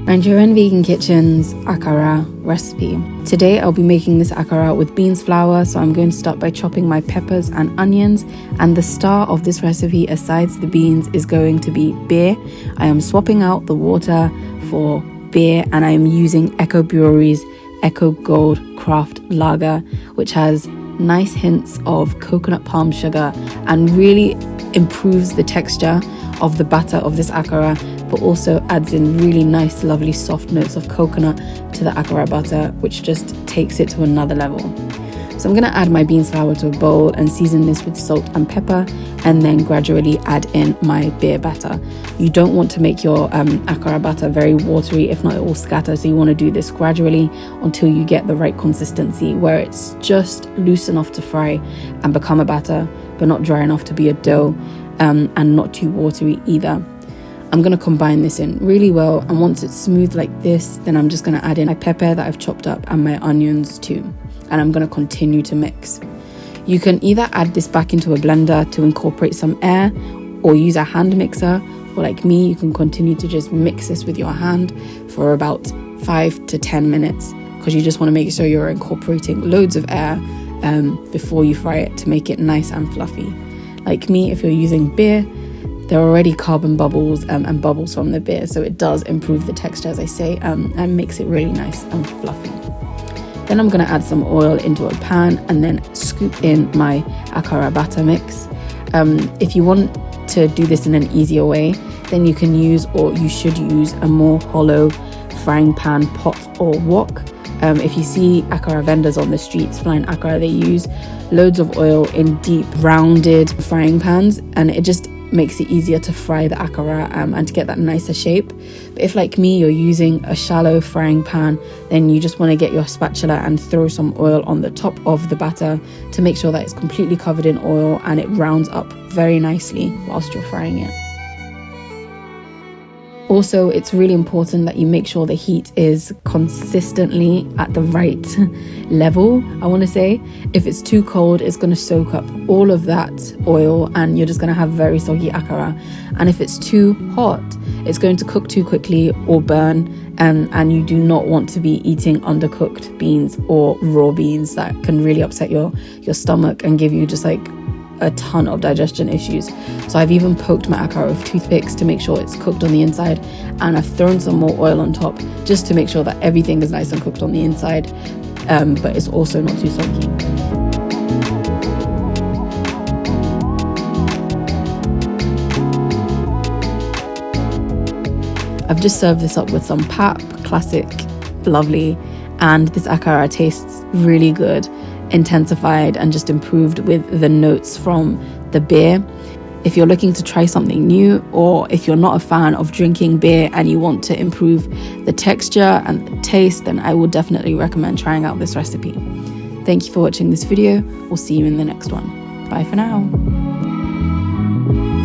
Nigerian Vegan Kitchen's Akara recipe. Today I'll be making this akara with beans flour, so I'm going to start by chopping my peppers and onions, and the star of this recipe asides the beans is going to be beer. I am swapping out the water for beer and I am using Eko Brewery's Eko Gold Craft Lager, which has nice hints of coconut palm sugar and really improves the texture of the batter of this akara, but also adds in really nice, lovely soft notes of coconut to the akara batter, which just takes it to another level. So I'm going to add my beans flour to a bowl and season this with salt and pepper, and then gradually add in my beer batter. You don't want to make your akara batter very watery, if not it will scatter, so you want to do this gradually until you get the right consistency where it's just loose enough to fry and become a batter, but not dry enough to be a dough, and not too watery either. I'm going to combine this in really well, and once it's smooth like this, then I'm just going to add in my pepper that I've chopped up and my onions too, and I'm going to continue to mix. You can either add this back into a blender to incorporate some air, or use a hand mixer, or like me, you can continue to just mix this with your hand for about 5 to 10 minutes, because you just want to make sure you're incorporating loads of air before you fry it to make it nice and fluffy. Like me, if you're using beer, there are already carbon bubbles and bubbles from the beer, so it does improve the texture, as I say, and makes it really nice and fluffy. Then I'm going to add some oil into a pan and then scoop in my akara batter mix. If you want to do this in an easier way, then you can use, or you should use, a more hollow frying pan, pot or wok. If you see akara vendors on the streets frying akara, they use loads of oil in deep rounded frying pans, and it just makes it easier to fry the akara and to get that nicer shape. But if, like me, you're using a shallow frying pan, then you just want to get your spatula and throw some oil on the top of the batter to make sure that it's completely covered in oil and it rounds up very nicely whilst you're frying it. Also, it's really important that you make sure the heat is consistently at the right level, I want to say. If it's too cold, it's going to soak up all of that oil and you're just going to have very soggy akara. And if it's too hot, it's going to cook too quickly or burn, and you do not want to be eating undercooked beans or raw beans. That can really upset your stomach and give you just like a ton of digestion issues. So I've even poked my akara with toothpicks to make sure it's cooked on the inside, and I've thrown some more oil on top just to make sure that everything is nice and cooked on the inside, but it's also not too soggy. I've just served this up with some pap, classic, lovely, and this akara tastes really good, intensified and just improved with the notes from the beer. If you're looking to try something new, or if you're not a fan of drinking beer and you want to improve the texture and the taste, then I would definitely recommend trying out this recipe. Thank you for watching this video. We'll see you in the next one. Bye for now.